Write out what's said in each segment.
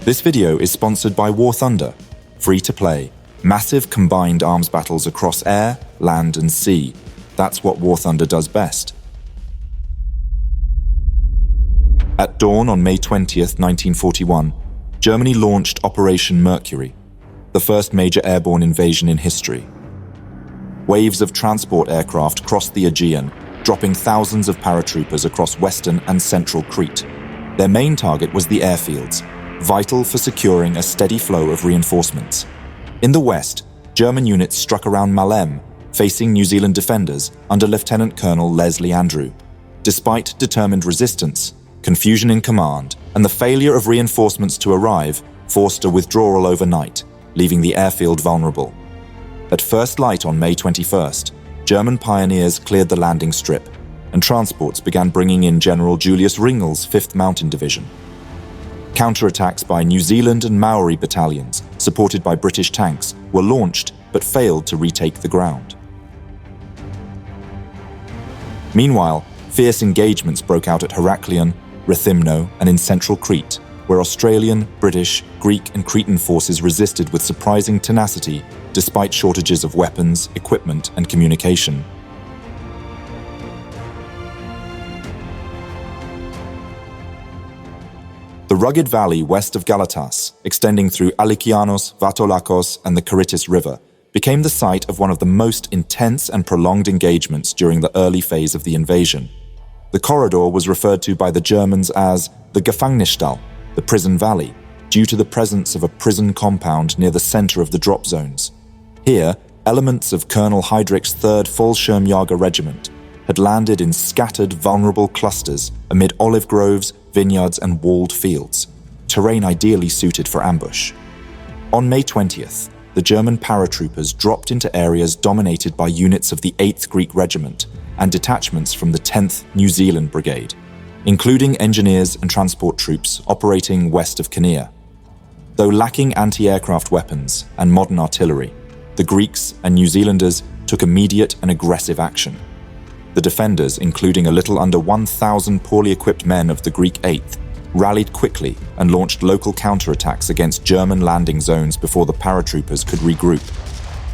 This video is sponsored by War Thunder, free to play, massive combined arms battles across air, land and sea. That's what War Thunder does best. At dawn on May 20th, 1941, Germany launched Operation Mercury, the first major airborne invasion in history. Waves of transport aircraft crossed the Aegean, dropping thousands of paratroopers across western and central Crete. Their main target was the airfields, vital for securing a steady flow of reinforcements. In the west, German units struck around Maleme, facing New Zealand defenders under Lieutenant Colonel Leslie Andrew. Despite determined resistance, confusion in command, and the failure of reinforcements to arrive forced a withdrawal overnight, leaving the airfield vulnerable. At first light on May 21st, German pioneers cleared the landing strip, and transports began bringing in General Julius Ringel's 5th Mountain Division. Counterattacks by New Zealand and Maori battalions, supported by British tanks, were launched but failed to retake the ground. Meanwhile, fierce engagements broke out at Heraklion, Rethymno, and in central Crete, where Australian, British, Greek, and Cretan forces resisted with surprising tenacity despite shortages of weapons, equipment, and communication. The rugged valley west of Galatas, extending through Alikianos, Vatolakos, and the Cretans River, became the site of one of the most intense and prolonged engagements during the early phase of the invasion. The corridor was referred to by the Germans as the Gefängnisstall, the prison valley, due to the presence of a prison compound near the center of the drop zones. Here, elements of Colonel Heydrich's 3rd Fallschirmjäger Regiment had landed in scattered, vulnerable clusters amid olive groves, vineyards, and walled fields, terrain ideally suited for ambush. On May 20th, the German paratroopers dropped into areas dominated by units of the 8th Greek Regiment and detachments from the 10th New Zealand Brigade, including engineers and transport troops operating west of Kinnear. Though lacking anti-aircraft weapons and modern artillery, the Greeks and New Zealanders took immediate and aggressive action. The defenders, including a little under 1,000 poorly equipped men of the Greek 8th, rallied quickly and launched local counterattacks against German landing zones before the paratroopers could regroup.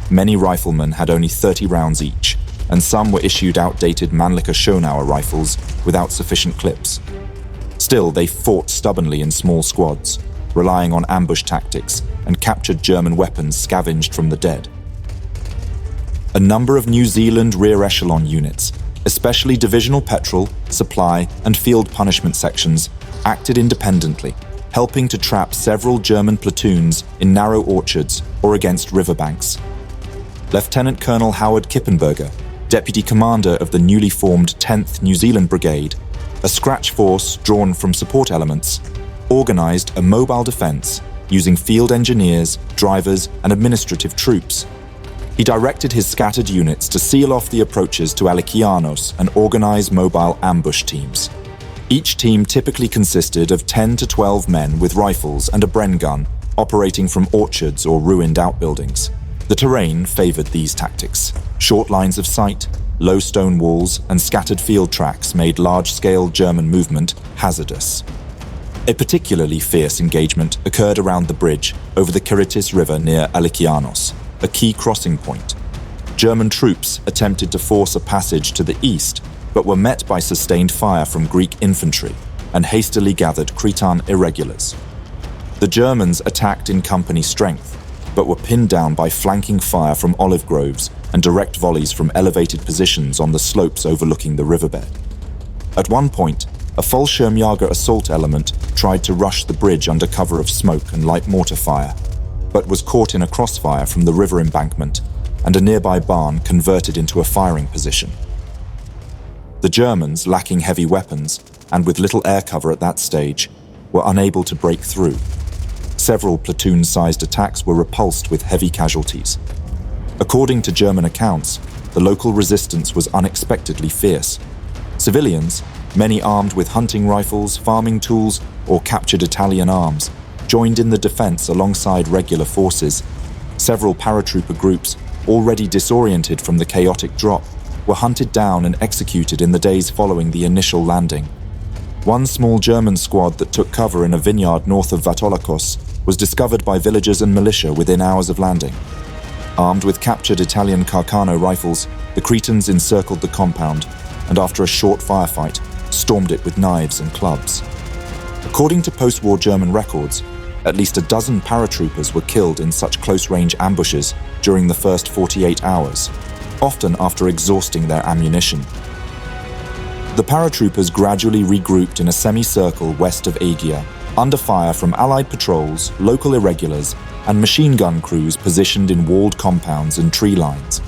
Many riflemen had only 30 rounds each, and some were issued outdated Mannlicher Schonauer rifles without sufficient clips. Still, they fought stubbornly in small squads, relying on ambush tactics and captured German weapons scavenged from the dead. A number of New Zealand rear echelon units, especially divisional petrol, supply, and field punishment sections, acted independently, helping to trap several German platoons in narrow orchards or against riverbanks. Lieutenant Colonel Howard Kippenberger, deputy commander of the newly formed 10th New Zealand Brigade, a scratch force drawn from support elements, organized a mobile defense using field engineers, drivers, and administrative troops. He directed his scattered units to seal off the approaches to Alikianos and organize mobile ambush teams. Each team typically consisted of 10 to 12 men with rifles and a Bren gun, operating from orchards or ruined outbuildings. The terrain favored these tactics. Short lines of sight, low stone walls, and scattered field tracks made large-scale German movement hazardous. A particularly fierce engagement occurred around the bridge over the Cretans River near Alikianos, a key crossing point. German troops attempted to force a passage to the east, but were met by sustained fire from Greek infantry and hastily gathered Cretan irregulars. The Germans attacked in company strength, but were pinned down by flanking fire from olive groves and direct volleys from elevated positions on the slopes overlooking the riverbed. At one point, a Fallschirmjäger assault element tried to rush the bridge under cover of smoke and light mortar fire, but was caught in a crossfire from the river embankment, and a nearby barn converted into a firing position. The Germans, lacking heavy weapons and with little air cover at that stage, were unable to break through. Several platoon-sized attacks were repulsed with heavy casualties. According to German accounts, the local resistance was unexpectedly fierce. Civilians, many armed with hunting rifles, farming tools, or captured Italian arms, joined in the defense alongside regular forces. Several paratrooper groups, already disoriented from the chaotic drop, were hunted down and executed in the days following the initial landing. One small German squad that took cover in a vineyard north of Vatolakos was discovered by villagers and militia within hours of landing. Armed with captured Italian Carcano rifles, the Cretans encircled the compound and, after a short firefight, stormed it with knives and clubs. According to post-war German records, at least a dozen paratroopers were killed in such close-range ambushes during the first 48 hours, often after exhausting their ammunition. The paratroopers gradually regrouped in a semicircle west of Aegea, under fire from Allied patrols, local irregulars, and machine gun crews positioned in walled compounds and tree lines.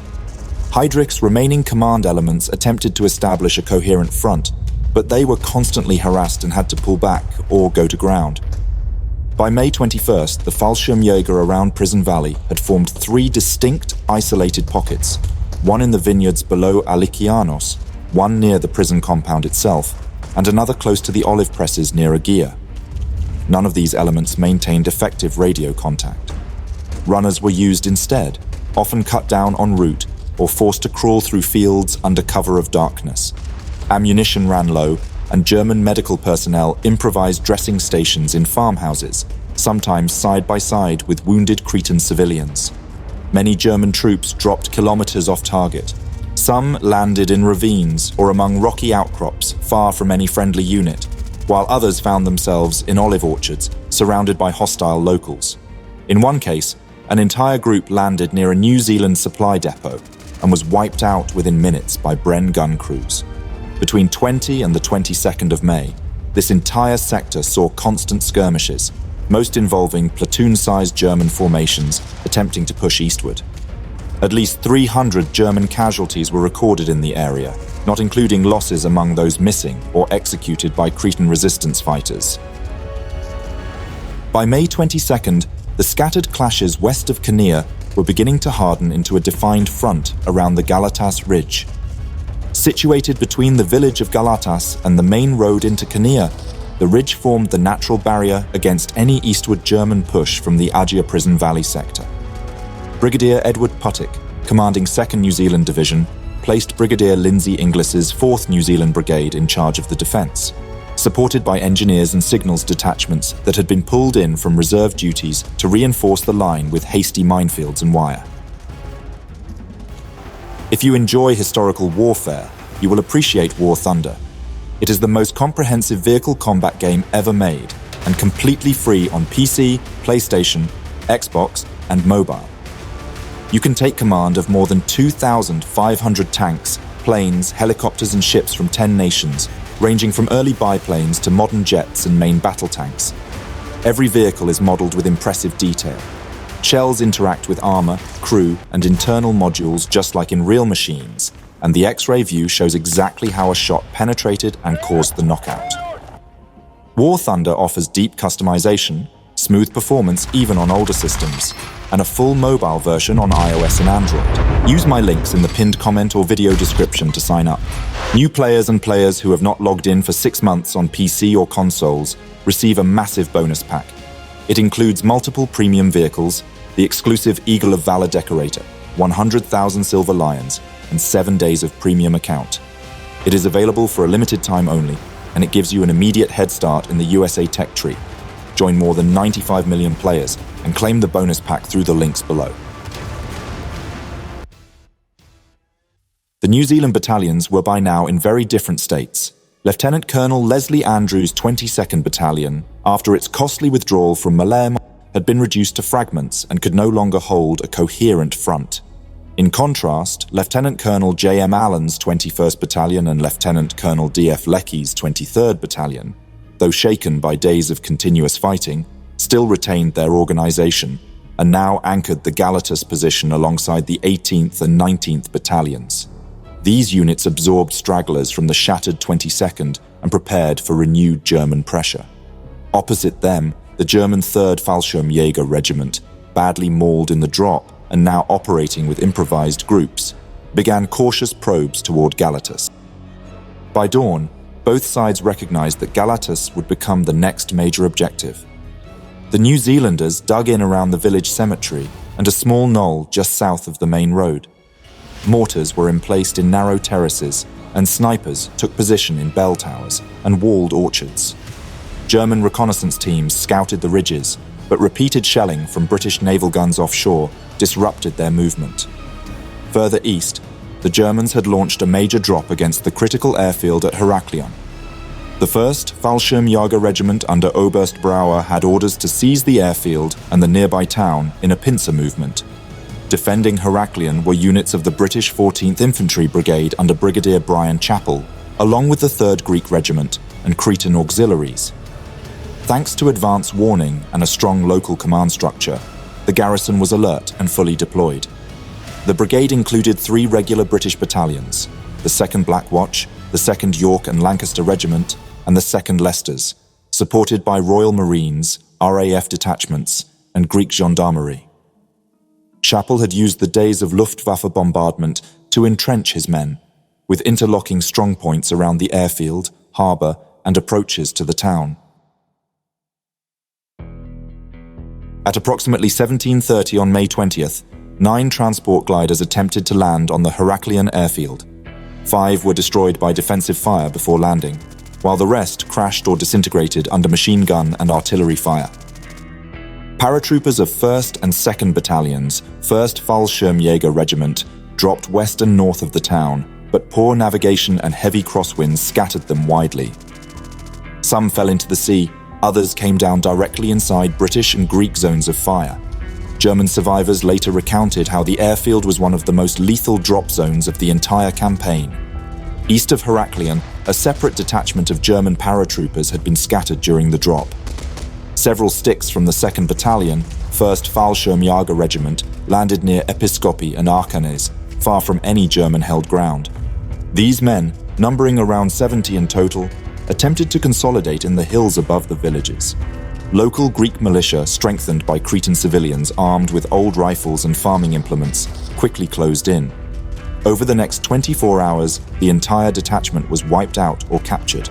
Heydrich's remaining command elements attempted to establish a coherent front, but they were constantly harassed and had to pull back or go to ground. By May 21st, the Fallschirmjäger around Prison Valley had formed 3 distinct, isolated pockets, one in the vineyards below Alikianos, one near the prison compound itself, and another close to the olive presses near Aegea. None of these elements maintained effective radio contact. Runners were used instead, often cut down en route or forced to crawl through fields under cover of darkness. Ammunition ran low, and German medical personnel improvised dressing stations in farmhouses, sometimes side by side with wounded Cretan civilians. Many German troops dropped kilometers off target. Some landed in ravines or among rocky outcrops far from any friendly unit, while others found themselves in olive orchards surrounded by hostile locals. In one case, an entire group landed near a New Zealand supply depot and was wiped out within minutes by Bren gun crews. Between 20 and the 22nd of May, this entire sector saw constant skirmishes, most involving platoon-sized German formations attempting to push eastward. At least 300 German casualties were recorded in the area, not including losses among those missing or executed by Cretan resistance fighters. By May 22nd, the scattered clashes west of Chania were beginning to harden into a defined front around the Galatas Ridge. Situated between the village of Galatas and the main road into Chania, the ridge formed the natural barrier against any eastward German push from the Aegea Prison Valley sector. Brigadier Edward Puttick, commanding 2nd New Zealand Division, placed Brigadier Lindsay Inglis's 4th New Zealand Brigade in charge of the defence, supported by engineers and signals detachments that had been pulled in from reserve duties to reinforce the line with hasty minefields and wire. If you enjoy historical warfare, you will appreciate War Thunder. It is the most comprehensive vehicle combat game ever made, and completely free on PC, PlayStation, Xbox, and mobile. You can take command of more than 2,500 tanks, planes, helicopters and ships from 10 nations, ranging from early biplanes to modern jets and main battle tanks. Every vehicle is modelled with impressive detail. Shells interact with armour, crew and internal modules just like in real machines, and the X-ray view shows exactly how a shot penetrated and caused the knockout. War Thunder offers deep customization, smooth performance even on older systems, and a full mobile version on iOS and Android. Use my links in the pinned comment or video description to sign up. New players and players who have not logged in for 6 months on PC or consoles receive a massive bonus pack. It includes multiple premium vehicles, the exclusive Eagle of Valor Decorator, 100,000 Silver Lions, and 7 days of premium account. It is available for a limited time only, and it gives you an immediate head start in the USA tech tree. Join more than 95 million players and claim the bonus pack through the links below. The New Zealand battalions were by now in very different states. Lieutenant Colonel Leslie Andrews' 22nd Battalion, after its costly withdrawal from Maleme, had been reduced to fragments and could no longer hold a coherent front. In contrast, Lieutenant Colonel J.M. Allen's 21st Battalion and Lieutenant Colonel D.F. Leckey's 23rd Battalion, though shaken by days of continuous fighting, still retained their organisation and now anchored the Galatas position alongside the 18th and 19th Battalions. These units absorbed stragglers from the shattered 22nd and prepared for renewed German pressure. Opposite them, the German 3rd Fallschirmjäger Regiment, badly mauled in the drop and now operating with improvised groups, began cautious probes toward Galatas. By dawn, both sides recognized that Galatas would become the next major objective. The New Zealanders dug in around the village cemetery and a small knoll just south of the main road. Mortars were emplaced in narrow terraces, and snipers took position in bell towers and walled orchards. German reconnaissance teams scouted the ridges, but repeated shelling from British naval guns offshore disrupted their movement. Further east, the Germans had launched a major drop against the critical airfield at Heraklion. The 1st Fallschirmjäger Regiment under Oberst Brauer had orders to seize the airfield and the nearby town in a pincer movement. Defending Heraklion were units of the British 14th Infantry Brigade under Brigadier Brian Chappell, along with the 3rd Greek Regiment and Cretan auxiliaries. Thanks to advance warning and a strong local command structure, the garrison was alert and fully deployed. The brigade included 3 regular British battalions, the 2nd Black Watch, the 2nd York and Lancaster Regiment, and the 2nd Leicesters, supported by Royal Marines, RAF detachments, and Greek gendarmerie. Chappell had used the days of Luftwaffe bombardment to entrench his men, with interlocking strongpoints around the airfield, harbour, and approaches to the town. At approximately 17:30 on May 20th, 9 transport gliders attempted to land on the Heraklion airfield. 5 were destroyed by defensive fire before landing, while the rest crashed or disintegrated under machine gun and artillery fire. Paratroopers of 1st and 2nd Battalions, 1st Fallschirmjäger Regiment, dropped west and north of the town, but poor navigation and heavy crosswinds scattered them widely. Some fell into the sea, others came down directly inside British and Greek zones of fire. German survivors later recounted how the airfield was one of the most lethal drop zones of the entire campaign. East of Heraklion, a separate detachment of German paratroopers had been scattered during the drop. Several sticks from the 2nd Battalion, 1st Fallschirmjäger Regiment, landed near Episkopi and Arkanes, far from any German-held ground. These men, numbering around 70 in total, attempted to consolidate in the hills above the villages. Local Greek militia, strengthened by Cretan civilians armed with old rifles and farming implements, quickly closed in. Over the next 24 hours, the entire detachment was wiped out or captured.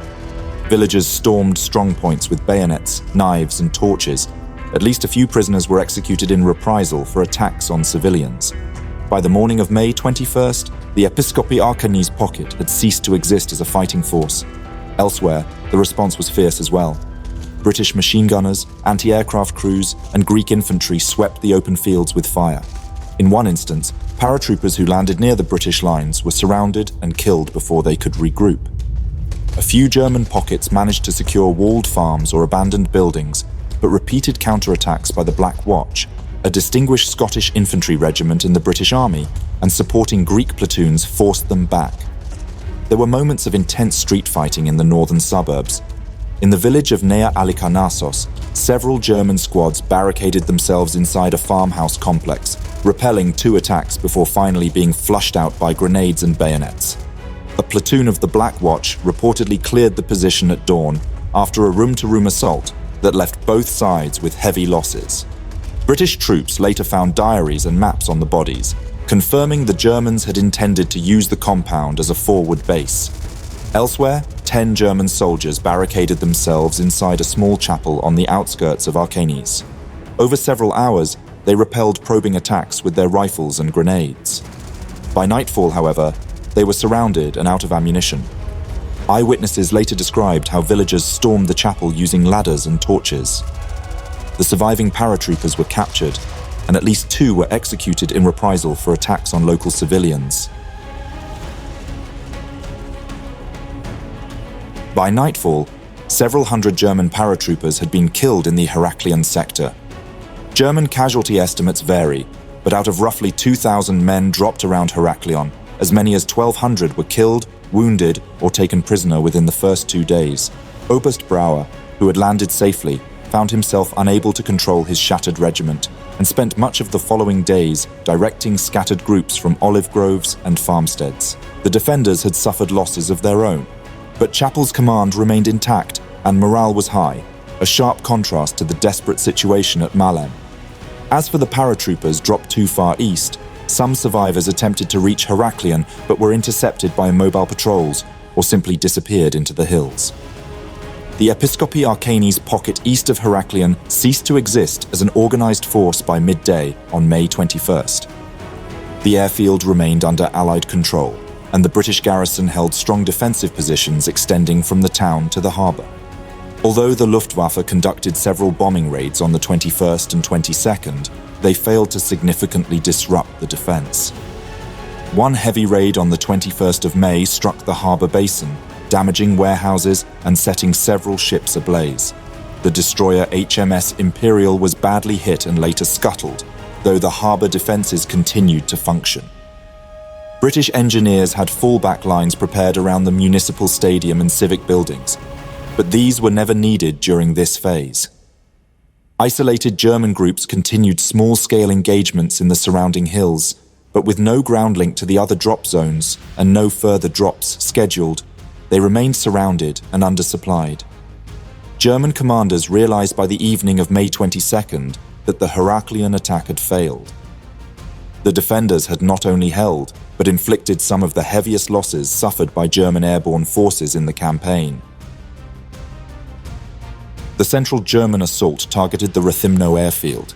Villagers stormed strongpoints with bayonets, knives, and torches. At least a few prisoners were executed in reprisal for attacks on civilians. By the morning of May 21st, the Episkopi Arkanes pocket had ceased to exist as a fighting force. Elsewhere, the response was fierce as well. British machine gunners, anti-aircraft crews, and Greek infantry swept the open fields with fire. In one instance, paratroopers who landed near the British lines were surrounded and killed before they could regroup. A few German pockets managed to secure walled farms or abandoned buildings, but repeated counterattacks by the Black Watch, a distinguished Scottish infantry regiment in the British Army, and supporting Greek platoons forced them back. There were moments of intense street fighting in the northern suburbs. In the village of Nea Alikarnassos, several German squads barricaded themselves inside a farmhouse complex, repelling 2 attacks before finally being flushed out by grenades and bayonets. A platoon of the Black Watch reportedly cleared the position at dawn after a room-to-room assault that left both sides with heavy losses. British troops later found diaries and maps on the bodies, confirming the Germans had intended to use the compound as a forward base. Elsewhere, 10 German soldiers barricaded themselves inside a small chapel on the outskirts of Arkanes. Over several hours, they repelled probing attacks with their rifles and grenades. By nightfall, however, they were surrounded and out of ammunition. Eyewitnesses later described how villagers stormed the chapel using ladders and torches. The surviving paratroopers were captured, and at least 2 were executed in reprisal for attacks on local civilians. By nightfall, several hundred German paratroopers had been killed in the Heraklion sector. German casualty estimates vary, but out of roughly 2,000 men dropped around Heraklion, as many as 1,200 were killed, wounded, or taken prisoner within the first 2 days. Oberst Brauer, who had landed safely, found himself unable to control his shattered regiment and spent much of the following days directing scattered groups from olive groves and farmsteads. The defenders had suffered losses of their own, but Chappell's command remained intact and morale was high, a sharp contrast to the desperate situation at Maleme. As for the paratroopers dropped too far east, some survivors attempted to reach Heraklion but were intercepted by mobile patrols or simply disappeared into the hills. The Episkopi Arkanes pocket east of Heraklion ceased to exist as an organized force by midday on May 21st. The airfield remained under Allied control, and the British garrison held strong defensive positions extending from the town to the harbour. Although the Luftwaffe conducted several bombing raids on the 21st and 22nd, they failed to significantly disrupt the defence. One heavy raid on the 21st of May struck the harbour basin, damaging warehouses and setting several ships ablaze. The destroyer HMS Imperial was badly hit and later scuttled, though the harbour defences continued to function. British engineers had fallback lines prepared around the municipal stadium and civic buildings, but these were never needed during this phase. Isolated German groups continued small-scale engagements in the surrounding hills, but with no ground link to the other drop zones and no further drops scheduled, they remained surrounded and undersupplied. German commanders realized by the evening of May 22nd that the Heraklion attack had failed. The defenders had not only held, but inflicted some of the heaviest losses suffered by German airborne forces in the campaign. The central German assault targeted the Rethymno airfield.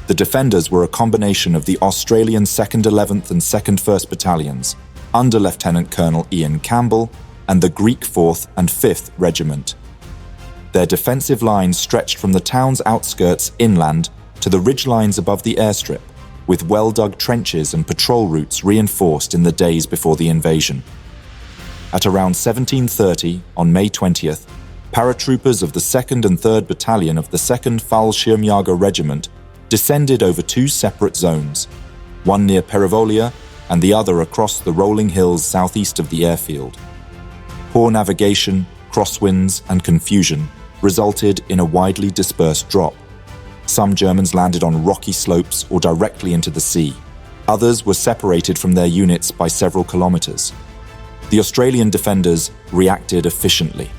The defenders were a combination of the Australian 2nd 11th and 2nd 1st Battalions, under Lieutenant Colonel Ian Campbell, and the Greek 4th and 5th Regiment. Their defensive lines stretched from the town's outskirts inland to the ridgelines above the airstrip, with well-dug trenches and patrol routes reinforced in the days before the invasion. At around 17:30 on May 20th, paratroopers of the 2nd and 3rd Battalion of the 2nd Fallschirmjäger Regiment descended over two separate zones, one near Perivolia and the other across the rolling hills southeast of the airfield. Poor navigation, crosswinds, and confusion resulted in a widely dispersed drop. Some Germans landed on rocky slopes or directly into the sea. Others were separated from their units by several kilometers. The Australian defenders reacted efficiently.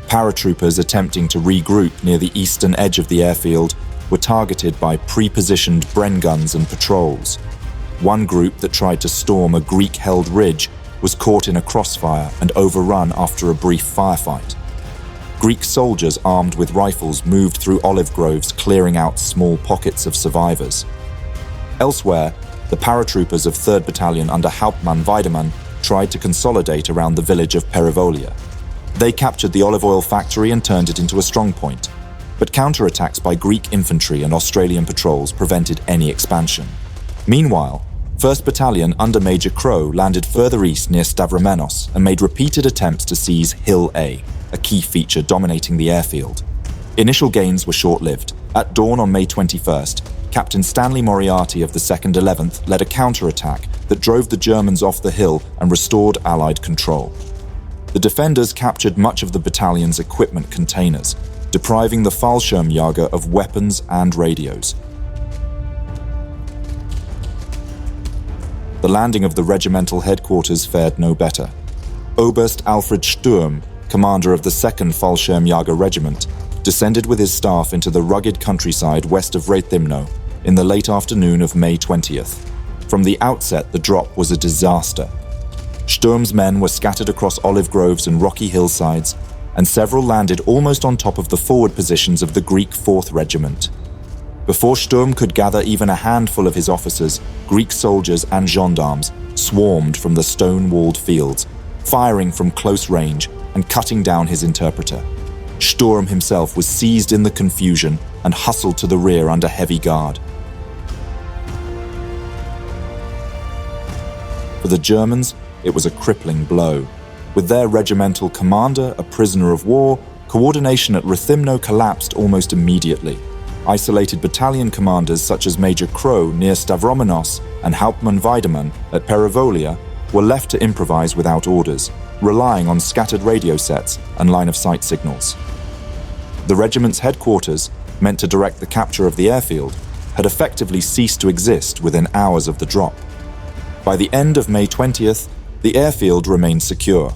Paratroopers attempting to regroup near the eastern edge of the airfield were targeted by pre-positioned Bren guns and patrols. One group that tried to storm a Greek-held ridge was caught in a crossfire and overrun after a brief firefight. Greek soldiers armed with rifles moved through olive groves, clearing out small pockets of survivors. Elsewhere, the paratroopers of 3rd Battalion under Hauptmann Weidemann tried to consolidate around the village of Perivolia. They captured the olive oil factory and turned it into a strongpoint, but counterattacks by Greek infantry and Australian patrols prevented any expansion. Meanwhile, 1st Battalion under Major Crow landed further east near Stavromenos and made repeated attempts to seize Hill A, a key feature dominating the airfield. Initial gains were short-lived. At dawn on May 21st, Captain Stanley Moriarty of the 2nd 11th led a counterattack that drove the Germans off the hill and restored Allied control. The defenders captured much of the battalion's equipment containers, depriving the Fallschirmjäger of weapons and radios. The landing of the regimental headquarters fared no better. Oberst Alfred Sturm, commander of the 2nd Fallschirmjäger Regiment, descended with his staff into the rugged countryside west of Rethymno in the late afternoon of May 20th. From the outset, the drop was a disaster. Sturm's men were scattered across olive groves and rocky hillsides, and several landed almost on top of the forward positions of the Greek 4th Regiment. Before Sturm could gather even a handful of his officers, Greek soldiers and gendarmes swarmed from the stone-walled fields, firing from close range and cutting down his interpreter. Sturm himself was seized in the confusion and hustled to the rear under heavy guard. For the Germans, it was a crippling blow. With their regimental commander a prisoner of war, coordination at Rethymno collapsed almost immediately. Isolated battalion commanders such as Major Crow near Stavromenos and Hauptmann Weidemann at Perivolia were left to improvise without orders, relying on scattered radio sets and line-of-sight signals. The regiment's headquarters, meant to direct the capture of the airfield, had effectively ceased to exist within hours of the drop. By the end of May 20th, the airfield remained secure.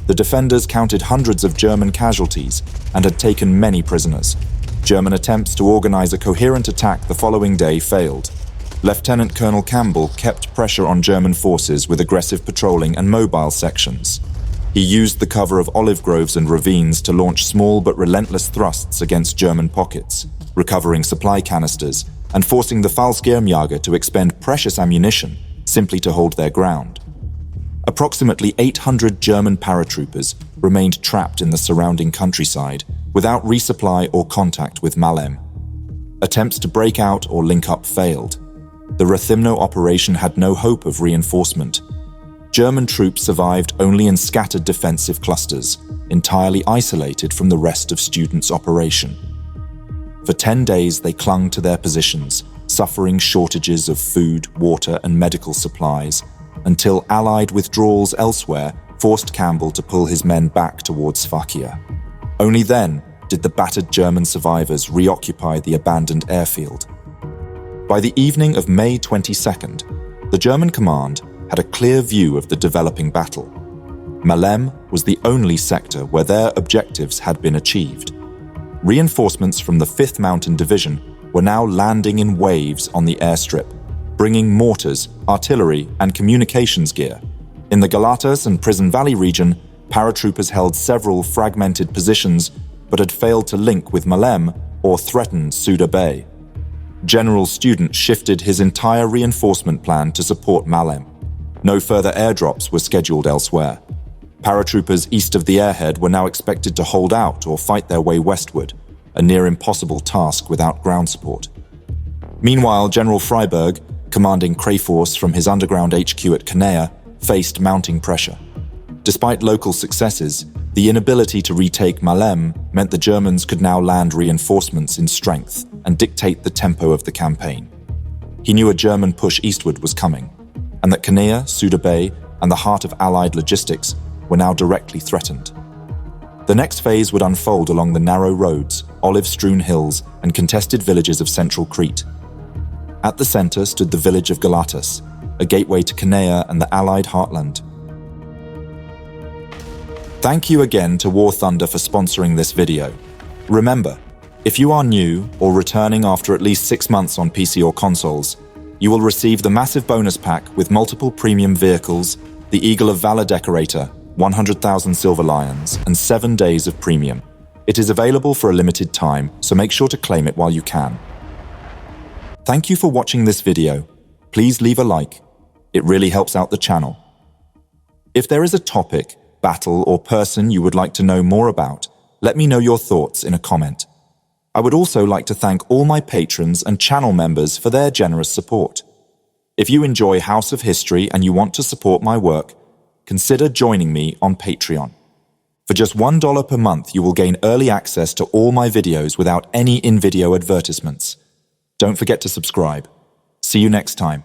The defenders counted hundreds of German casualties and had taken many prisoners. German attempts to organize a coherent attack the following day failed. Lieutenant Colonel Campbell kept pressure on German forces with aggressive patrolling and mobile sections. He used the cover of olive groves and ravines to launch small but relentless thrusts against German pockets, recovering supply canisters and forcing the Fallschirmjäger to expend precious ammunition simply to hold their ground. Approximately 800 German paratroopers remained trapped in the surrounding countryside without resupply or contact with Maleme. Attempts to break out or link up failed. The Rethymno operation had no hope of reinforcement. German troops survived only in scattered defensive clusters, entirely isolated from the rest of students' operation. For 10 days they clung to their positions, suffering shortages of food, water, and medical supplies, until Allied withdrawals elsewhere forced Campbell to pull his men back towards Sfakia. Only then did the battered German survivors reoccupy the abandoned airfield. By the evening of May 22nd, the German command had a clear view of the developing battle. Maleme was the only sector where their objectives had been achieved. Reinforcements from the 5th Mountain Division were now landing in waves on the airstrip, bringing mortars, artillery, and communications gear. In the Galatas and Prison Valley region, paratroopers held several fragmented positions but had failed to link with Maleme or threatened Suda Bay. General Student shifted his entire reinforcement plan to support Maleme. No further airdrops were scheduled elsewhere. Paratroopers east of the airhead were now expected to hold out or fight their way westward, a near-impossible task without ground support. Meanwhile, General Freiberg, commanding Crete from his underground HQ at Canea, faced mounting pressure. Despite local successes, the inability to retake Maleme meant the Germans could now land reinforcements in strength and dictate the tempo of the campaign. He knew a German push eastward was coming, and that Canea, Suda Bay, and the heart of Allied logistics were now directly threatened. The next phase would unfold along the narrow roads, olive-strewn hills, and contested villages of central Crete. At the center stood the village of Galatas, a gateway to Canea and the Allied heartland. Thank you again to War Thunder for sponsoring this video. Remember, if you are new or returning after at least 6 months on PC or consoles, you will receive the massive bonus pack with multiple premium vehicles, the Eagle of Valor Decorator, 100,000 Silver Lions, and 7 days of premium. It is available for a limited time, so make sure to claim it while you can. Thank you for watching this video. Please leave a like. It really helps out the channel. If there is a topic, battle, or person you would like to know more about, let me know your thoughts in a comment. I would also like to thank all my patrons and channel members for their generous support. If you enjoy House of History and you want to support my work, consider joining me on Patreon. For just $1 per month, you will gain early access to all my videos without any in-video advertisements. Don't forget to subscribe. See you next time.